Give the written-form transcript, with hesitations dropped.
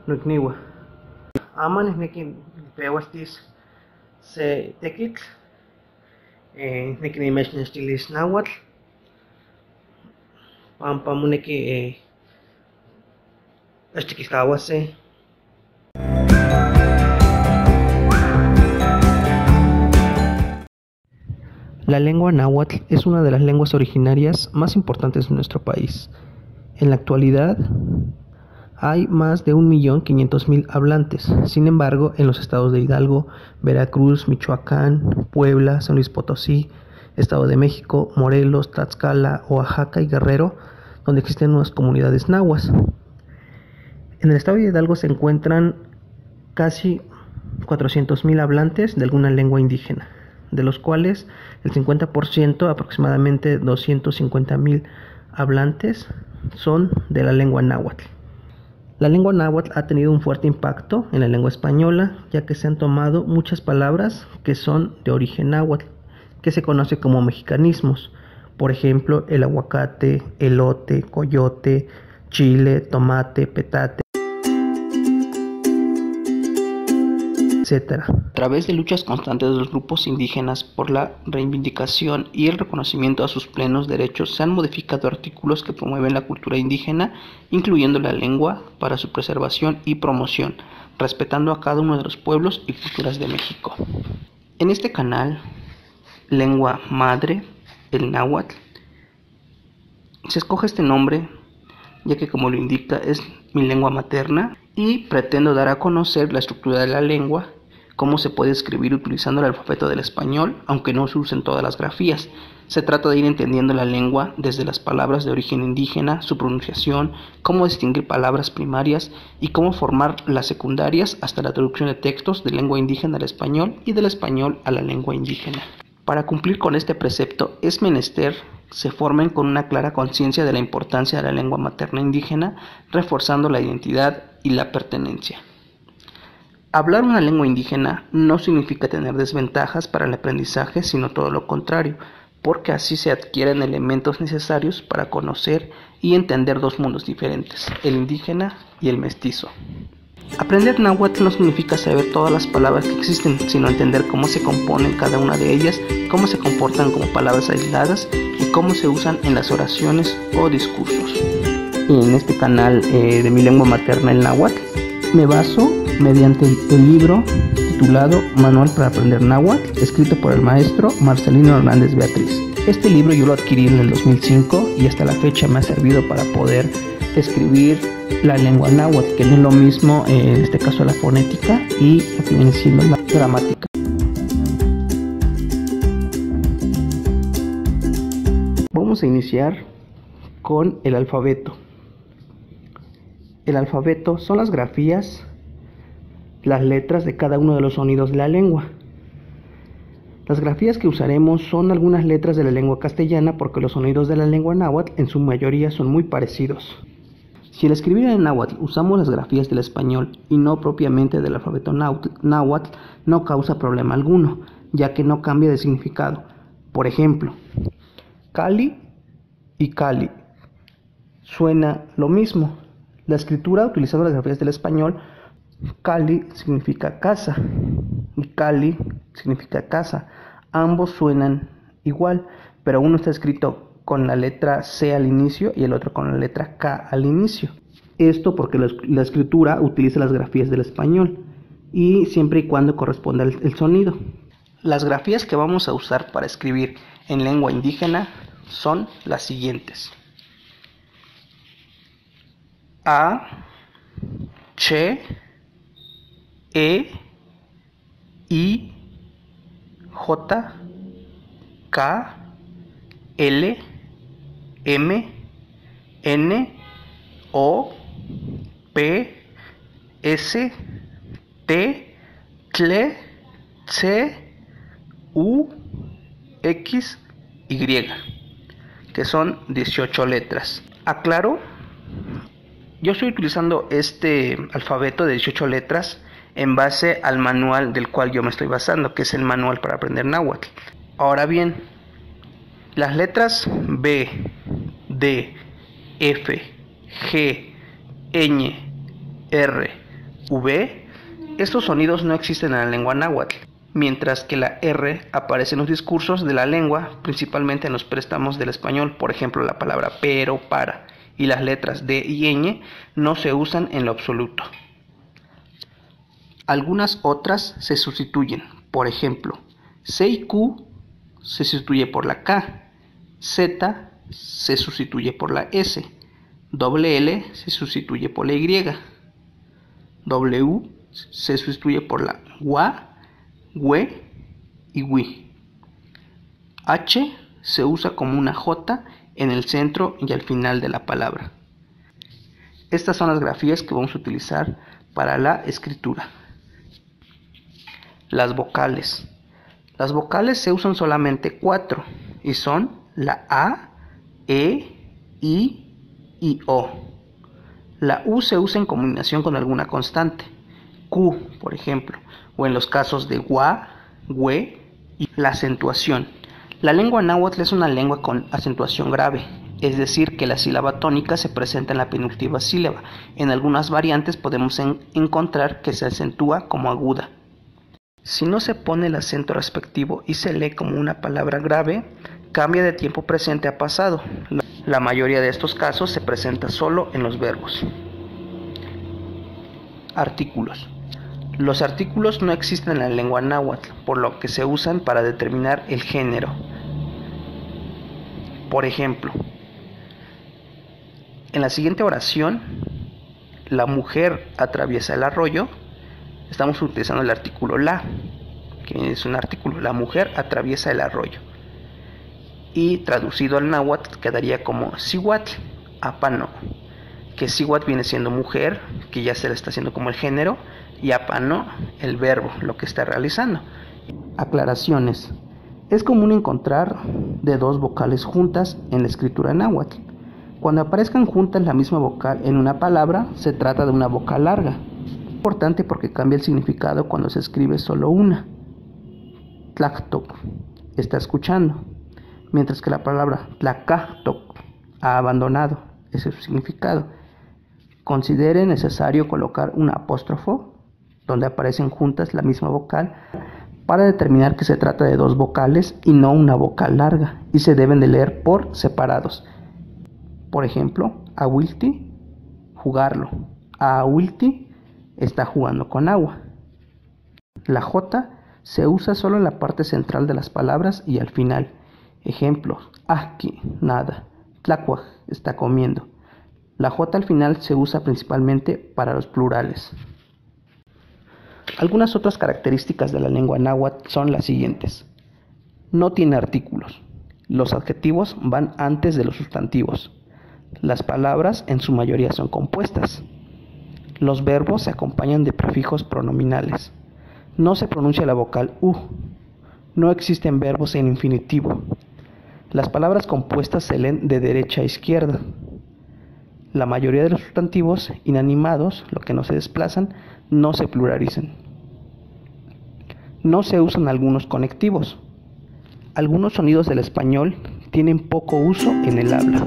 nukniwa. Aman neki pewastis se tekitl, neki nimechnextilis nahuatl, pampa moneki achtikistawase. La lengua náhuatl es una de las lenguas originarias más importantes de nuestro país. En la actualidad hay más de 1.500.000 hablantes. Sin embargo, en los estados de Hidalgo, Veracruz, Michoacán, Puebla, San Luis Potosí, Estado de México, Morelos, Tlaxcala, Oaxaca y Guerrero, donde existen unas comunidades nahuas. En el estado de Hidalgo se encuentran casi 400.000 hablantes de alguna lengua indígena, de los cuales el 50%, aproximadamente 250.000 hablantes, son de la lengua náhuatl. La lengua náhuatl ha tenido un fuerte impacto en la lengua española, ya que se han tomado muchas palabras que son de origen náhuatl, que se conoce como mexicanismos. Por ejemplo, el aguacate, elote, coyote, chile, tomate, petate, etc. A través de luchas constantes de los grupos indígenas por la reivindicación y el reconocimiento a sus plenos derechos, se han modificado artículos que promueven la cultura indígena, incluyendo la lengua, para su preservación y promoción, respetando a cada uno de los pueblos y culturas de México. En este canal, Lengua Madre, el náhuatl, se escoge este nombre ya que, como lo indica, es mi lengua materna y pretendo dar a conocer la estructura de la lengua, cómo se puede escribir utilizando el alfabeto del español, aunque no se usen todas las grafías. Se trata de ir entendiendo la lengua desde las palabras de origen indígena, su pronunciación, cómo distinguir palabras primarias y cómo formar las secundarias, hasta la traducción de textos de lengua indígena al español y del español a la lengua indígena. Para cumplir con este precepto es menester se formen con una clara conciencia de la importancia de la lengua materna indígena, reforzando la identidad y la pertenencia. Hablar una lengua indígena no significa tener desventajas para el aprendizaje, sino todo lo contrario, porque así se adquieren elementos necesarios para conocer y entender dos mundos diferentes, el indígena y el mestizo. Aprender náhuatl no significa saber todas las palabras que existen, sino entender cómo se componen cada una de ellas, cómo se comportan como palabras aisladas y cómo se usan en las oraciones o discursos. Y en este canal de mi lengua materna, el náhuatl, me baso mediante el libro titulado Manual para aprender náhuatl, escrito por el maestro Marcelino Hernández Beatriz. Este libro yo lo adquirí en el 2005 y hasta la fecha me ha servido para poder escribir la lengua náhuatl, que no es lo mismo, en este caso la fonética y lo que viene siendo la gramática. Vamos a iniciar con el alfabeto. El alfabeto son las grafías, las letras de cada uno de los sonidos de la lengua. Las grafías que usaremos son algunas letras de la lengua castellana, porque los sonidos de la lengua náhuatl en su mayoría son muy parecidos. Si al escribir en náhuatl usamos las grafías del español y no propiamente del alfabeto náhuatl, no causa problema alguno, ya que no cambia de significado. Por ejemplo, Cali y Cali suena lo mismo. La escritura utilizando las grafías del español, Cali significa casa y Cali significa casa. Ambos suenan igual, pero uno está escrito con la letra C al inicio y el otro con la letra K al inicio. Esto porque la escritura utiliza las grafías del español y siempre y cuando corresponda el sonido. Las grafías que vamos a usar para escribir en lengua indígena son las siguientes: A, Che, E, I, J, K, L, M, N, O, P, S, T, Tle, C, U, X, Y, que son 18 letras. Aclaro, yo estoy utilizando este alfabeto de 18 letras en base al manual del cual yo me estoy basando, que es el Manual para aprender náhuatl. Ahora bien, las letras B, D, F, G, Ñ, R, V. Estos sonidos no existen en la lengua náhuatl, mientras que la R aparece en los discursos de la lengua, principalmente en los préstamos del español, por ejemplo la palabra pero, para, y las letras D y ñ no se usan en lo absoluto. Algunas otras se sustituyen, por ejemplo, C y Q se sustituye por la K, Z se sustituye por la S, doble L se sustituye por la Y, W se sustituye por la WA, WE y WI. H se usa como una J en el centro y al final de la palabra. Estas son las grafías que vamos a utilizar para la escritura. Las vocales. Las vocales se usan solamente 4 y son la A, E, I y O. La U se usa en combinación con alguna constante, Q, por ejemplo, o en los casos de WA, WE y la acentuación. La lengua náhuatl es una lengua con acentuación grave, es decir, que la sílaba tónica se presenta en la penúltima sílaba. En algunas variantes podemos encontrar que se acentúa como aguda. Si no se pone el acento respectivo y se lee como una palabra grave, cambia de tiempo presente a pasado. La mayoría de estos casos se presenta solo en los verbos. Artículos. Los artículos no existen en la lengua náhuatl, por lo que se usan para determinar el género. Por ejemplo, en la siguiente oración, la mujer atraviesa el arroyo, estamos utilizando el artículo la, que es un artículo, la mujer atraviesa el arroyo. Y traducido al náhuatl quedaría como sihuatl, apano, que sihuatl viene siendo mujer, que ya se le está haciendo como el género, y apano, el verbo, lo que está realizando. Aclaraciones. Es común encontrar de dos vocales juntas en la escritura náhuatl. Cuando aparezcan juntas la misma vocal en una palabra, se trata de una vocal larga. Es importante porque cambia el significado cuando se escribe solo una. Tlactoc, está escuchando, mientras que la palabra tlacactoc, ha abandonado ese significado. Considere necesario colocar un apóstrofo donde aparecen juntas la misma vocal para determinar que se trata de dos vocales y no una vocal larga, y se deben de leer por separados. Por ejemplo, ahuilti, jugarlo. Ahuilti, está jugando con agua. La J se usa solo en la parte central de las palabras y al final. Ejemplos: ahki, nada. Tlacuaj, está comiendo. La J al final se usa principalmente para los plurales. Algunas otras características de la lengua náhuatl son las siguientes. No tiene artículos. Los adjetivos van antes de los sustantivos. Las palabras en su mayoría son compuestas. Los verbos se acompañan de prefijos pronominales. No se pronuncia la vocal U. No existen verbos en infinitivo. Las palabras compuestas se leen de derecha a izquierda. La mayoría de los sustantivos inanimados, lo que no se desplazan, no se pluralizan. No se usan algunos conectivos. Algunos sonidos del español tienen poco uso en el habla.